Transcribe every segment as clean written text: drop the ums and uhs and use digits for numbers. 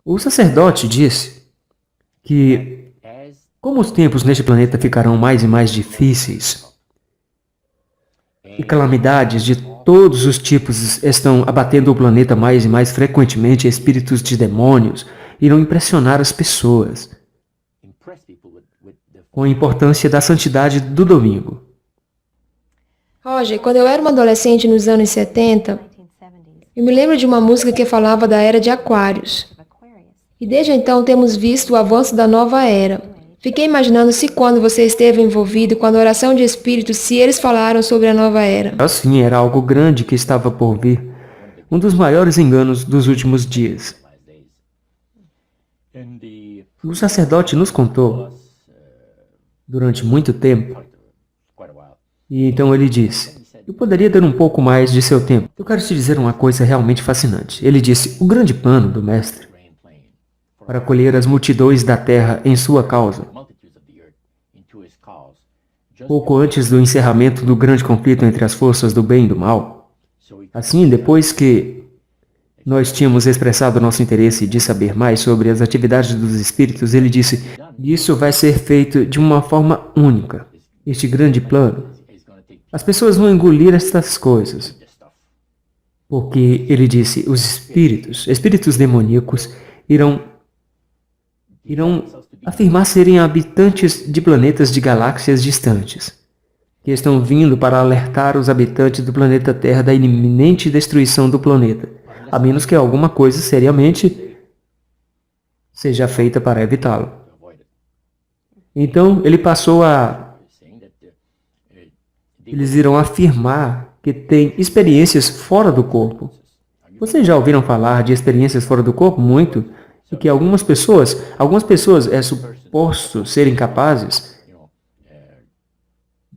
O sacerdote disse que, como os tempos neste planeta ficarão mais e mais difíceis, e calamidades de todos os tipos estão abatendo o planeta mais e mais frequentemente, espíritos de demônios irão impressionar as pessoas com a importância da santidade do domingo. Roger, quando eu era uma adolescente nos anos 70, eu me lembro de uma música que falava da era de Aquários. E desde então temos visto o avanço da nova era. Fiquei imaginando se quando você esteve envolvido com a adoração de espíritos, se eles falaram sobre a nova era. Assim, era algo grande que estava por vir. Um dos maiores enganos dos últimos dias. O sacerdote nos contou, durante muito tempo, e então ele disse: eu poderia ter um pouco mais de seu tempo. Eu quero te dizer uma coisa realmente fascinante. Ele disse: o grande plano do Mestre para colher as multidões da terra em sua causa, pouco antes do encerramento do grande conflito entre as forças do bem e do mal. Assim, depois que nós tínhamos expressado nosso interesse de saber mais sobre as atividades dos espíritos, ele disse: isso vai ser feito de uma forma única. Este grande plano. As pessoas vão engolir estas coisas. Porque, ele disse, os espíritos demoníacos, irão afirmar serem habitantes de planetas de galáxias distantes, que estão vindo para alertar os habitantes do planeta Terra da iminente destruição do planeta, a menos que alguma coisa seriamente seja feita para evitá-lo. Então, ele passou a... Eles irão afirmar que têm experiências fora do corpo. Vocês já ouviram falar de experiências fora do corpo? Muito. E que algumas pessoas é suposto serem capazes.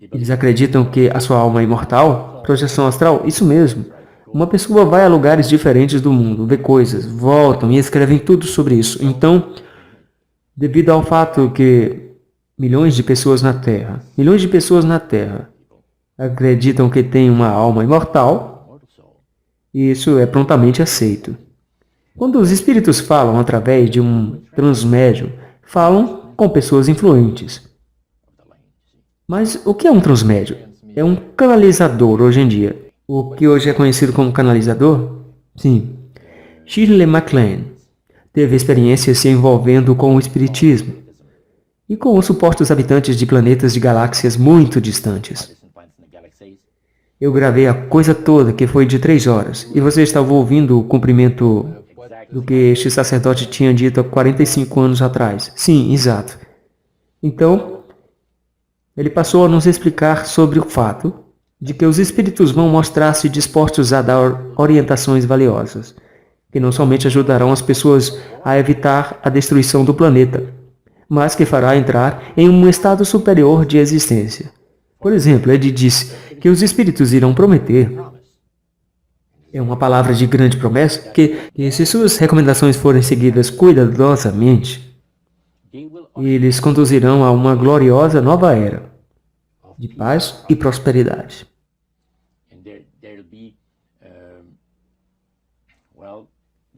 Eles acreditam que a sua alma é imortal, projeção astral, isso mesmo. Uma pessoa vai a lugares diferentes do mundo, vê coisas, voltam e escrevem tudo sobre isso. Então, devido ao fato que milhões de pessoas na Terra acreditam que têm uma alma imortal, e isso é prontamente aceito. Quando os espíritos falam através de um transmédium, falam com pessoas influentes. Mas o que é um transmédium? É um canalizador hoje em dia. O que hoje é conhecido como canalizador? Sim. Shirley MacLaine teve experiências se envolvendo com o espiritismo e com os supostos habitantes de planetas de galáxias muito distantes. Eu gravei a coisa toda, que foi de 3 horas, e você estava ouvindo o cumprimento do que este sacerdote tinha dito há 45 anos atrás. Sim, exato. Então, ele passou a nos explicar sobre o fato de que os espíritos vão mostrar-se dispostos a dar orientações valiosas, que não somente ajudarão as pessoas a evitar a destruição do planeta, mas que fará entrar em um estado superior de existência. Por exemplo, ele disse que os espíritos irão prometer, é uma palavra de grande promessa, que se suas recomendações forem seguidas cuidadosamente, eles conduzirão a uma gloriosa nova era de paz e prosperidade.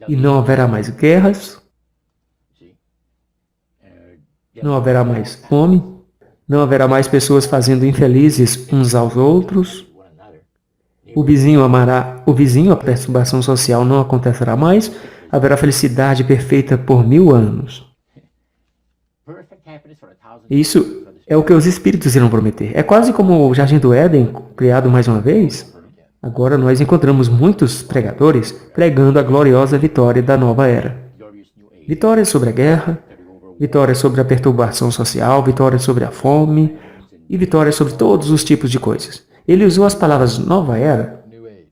E não haverá mais guerras, não haverá mais fome, não haverá mais pessoas fazendo infelizes uns aos outros. O vizinho amará o vizinho, a perturbação social não acontecerá mais, haverá felicidade perfeita por 1000 anos. Isso é o que os espíritos irão prometer. É quase como o Jardim do Éden, criado mais uma vez. Agora nós encontramos muitos pregadores pregando a gloriosa vitória da nova era. Vitória sobre a guerra, vitória sobre a perturbação social, vitória sobre a fome e vitória sobre todos os tipos de coisas. Ele usou as palavras nova era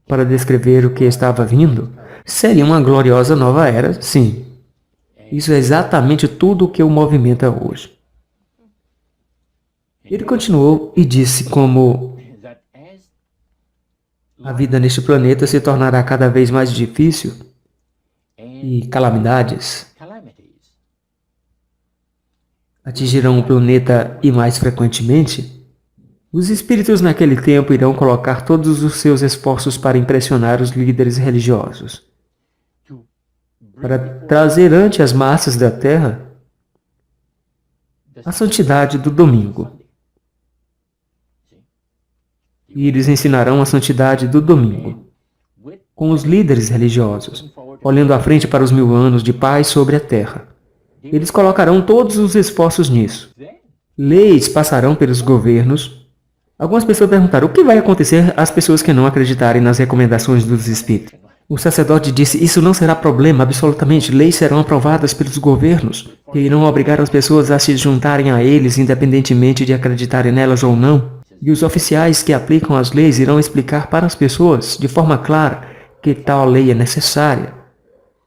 para descrever o que estava vindo. Seria uma gloriosa nova era, sim. Isso é exatamente tudo o que o movimenta hoje. Ele continuou e disse como a vida neste planeta se tornará cada vez mais difícil e calamidades atingirão o planeta e mais frequentemente. Os espíritos naquele tempo irão colocar todos os seus esforços para impressionar os líderes religiosos, para trazer ante as massas da terra a santidade do domingo. E eles ensinarão a santidade do domingo, com os líderes religiosos, olhando à frente para os 1000 anos de paz sobre a terra. Eles colocarão todos os esforços nisso. Leis passarão pelos governos. Algumas pessoas perguntaram, o que vai acontecer às pessoas que não acreditarem nas recomendações dos Espíritos? O sacerdote disse, isso não será problema, absolutamente. Leis serão aprovadas pelos governos, que irão obrigar as pessoas a se juntarem a eles, independentemente de acreditarem nelas ou não. E os oficiais que aplicam as leis irão explicar para as pessoas, de forma clara, que tal lei é necessária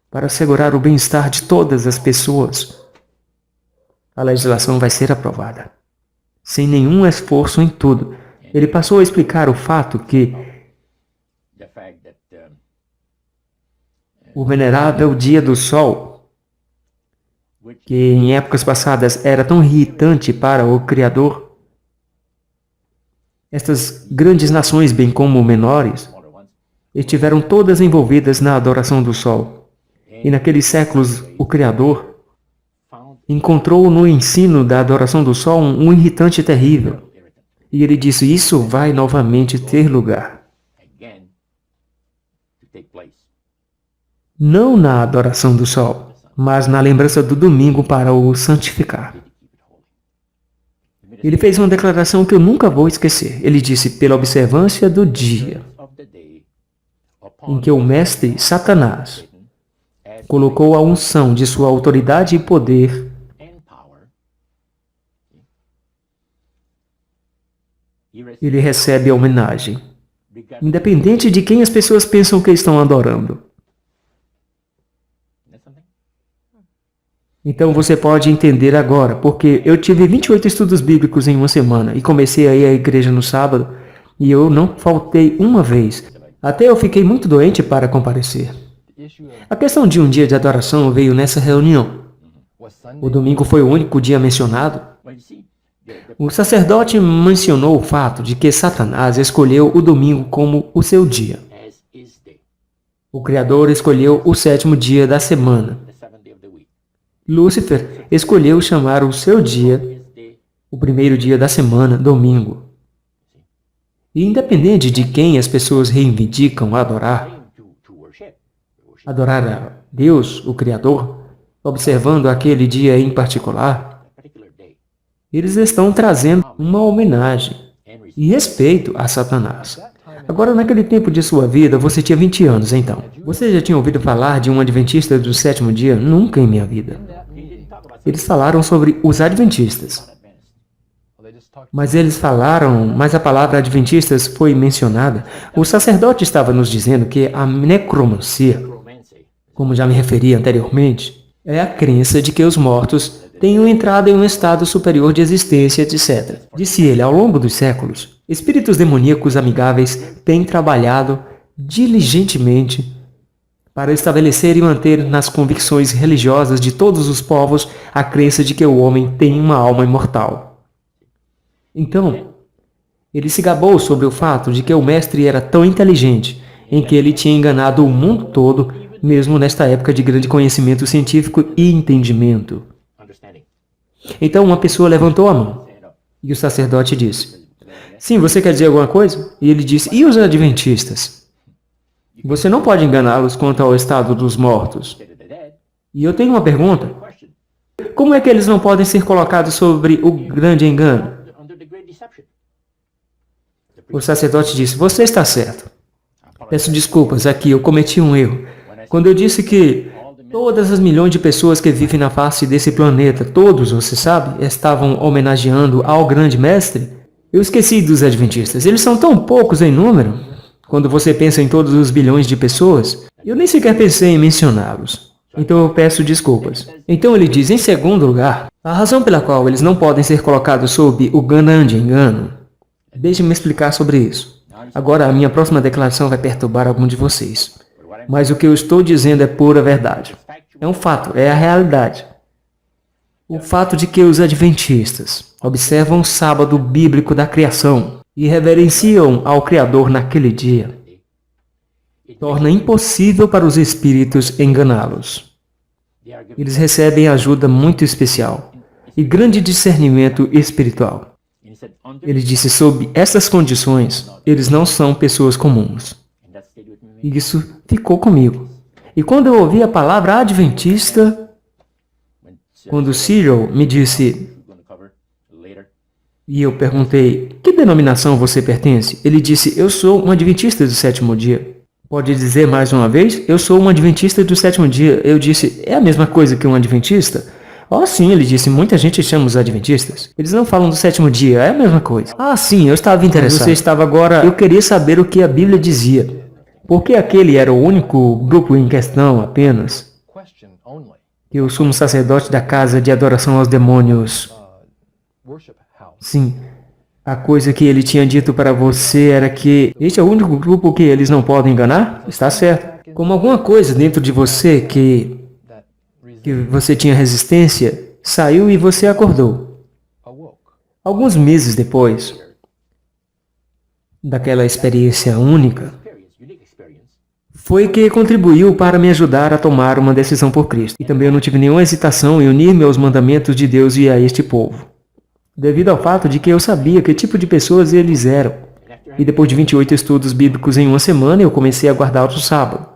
para assegurar o bem-estar de todas as pessoas. A legislação vai ser aprovada, sem nenhum esforço em tudo. Ele passou a explicar o fato que o venerável dia do sol, que em épocas passadas era tão irritante para o Criador, estas grandes nações, bem como menores, estiveram todas envolvidas na adoração do sol. E naqueles séculos, o Criador encontrou no ensino da adoração do sol um irritante terrível. E ele disse, isso vai novamente ter lugar. Não na adoração do sol, mas na lembrança do domingo para o santificar. Ele fez uma declaração que eu nunca vou esquecer. Ele disse, pela observância do dia em que o mestre Satanás colocou a unção de sua autoridade e poder ele recebe a homenagem, independente de quem as pessoas pensam que estão adorando. Então você pode entender agora, porque eu tive 28 estudos bíblicos em uma semana e comecei a ir à igreja no sábado e eu não faltei uma vez. Até eu fiquei muito doente para comparecer. A questão de um dia de adoração veio nessa reunião. O domingo foi o único dia mencionado. O sacerdote mencionou o fato de que Satanás escolheu o domingo como o seu dia. O Criador escolheu o 7º dia da semana. Lúcifer escolheu chamar o seu dia, o primeiro dia da semana, domingo. E independente de quem as pessoas reivindicam adorar a Deus, o Criador, observando aquele dia em particular, eles estão trazendo uma homenagem e respeito a Satanás. Agora, naquele tempo de sua vida, você tinha 20 anos, então. Você já tinha ouvido falar de um adventista do 7º dia? Nunca em minha vida. Eles falaram sobre os adventistas. Mas a palavra adventistas foi mencionada. O sacerdote estava nos dizendo que a necromancia, como já me referi anteriormente, é a crença de que os mortos tenham entrado em um estado superior de existência, etc. Disse ele, ao longo dos séculos, espíritos demoníacos amigáveis têm trabalhado diligentemente para estabelecer e manter nas convicções religiosas de todos os povos a crença de que o homem tem uma alma imortal. Então, ele se gabou sobre o fato de que o mestre era tão inteligente, em que ele tinha enganado o mundo todo, mesmo nesta época de grande conhecimento científico e entendimento. Então uma pessoa levantou a mão, e o sacerdote disse, sim, você quer dizer alguma coisa? E ele disse, e os adventistas? Você não pode enganá-los quanto ao estado dos mortos. E eu tenho uma pergunta. Como é que eles não podem ser colocados sobre o grande engano? O sacerdote disse, você está certo. Peço desculpas, aqui eu cometi um erro. Quando eu disse que todas as milhões de pessoas que vivem na face desse planeta, todos, você sabe, estavam homenageando ao grande mestre, eu esqueci dos adventistas. Eles são tão poucos em número. Quando você pensa em todos os bilhões de pessoas, eu nem sequer pensei em mencioná-los. Então eu peço desculpas. Então ele diz, em segundo lugar, a razão pela qual eles não podem ser colocados sob o grande engano. Deixe-me explicar sobre isso. Agora a minha próxima declaração vai perturbar algum de vocês. Mas o que eu estou dizendo é pura verdade. É um fato, é a realidade. O fato de que os adventistas observam o sábado bíblico da criação e reverenciam ao Criador naquele dia torna impossível para os espíritos enganá-los. Eles recebem ajuda muito especial e grande discernimento espiritual. Ele disse, sob essas condições, eles não são pessoas comuns. E isso ficou comigo. E quando eu ouvi a palavra adventista, quando Cyril me disse, e eu perguntei, que denominação você pertence? Ele disse, eu sou um adventista do sétimo dia. Pode dizer mais uma vez? Eu sou um adventista do sétimo dia. Eu disse, é a mesma coisa que um adventista? Oh, sim, ele disse, muita gente chama os adventistas. Eles não falam do sétimo dia, é a mesma coisa. Ah, sim, eu estava interessado. Você estava agora... Eu queria saber o que a Bíblia dizia. Porque aquele era o único grupo em questão apenas. Que o sumo sacerdote da casa de adoração aos demônios... Sim, a coisa que ele tinha dito para você era que este é o único grupo que eles não podem enganar? Está certo. Como alguma coisa dentro de você que você tinha resistência, saiu e você acordou. Alguns meses depois daquela experiência única, foi que contribuiu para me ajudar a tomar uma decisão por Cristo. E também eu não tive nenhuma hesitação em unir-me aos mandamentos de Deus e a este povo. Devido ao fato de que eu sabia que tipo de pessoas eles eram. E depois de 28 estudos bíblicos em uma semana, eu comecei a guardar o sábado.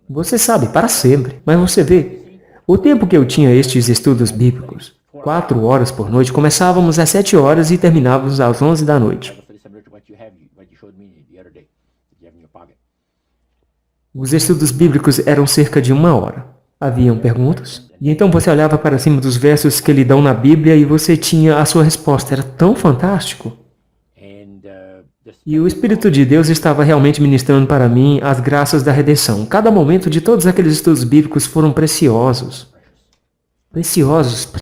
Você sabe, para sempre. Mas você vê, o tempo que eu tinha estes estudos bíblicos, 4 horas por noite, começávamos às 7 horas e terminávamos às 11 da noite. Os estudos bíblicos eram cerca de 1 hora. Haviam perguntas, e então você olhava para cima dos versos que lhe dão na Bíblia e você tinha a sua resposta. Era tão fantástico. E o Espírito de Deus estava realmente ministrando para mim as graças da redenção. Cada momento de todos aqueles estudos bíblicos foram preciosos. Preciosos.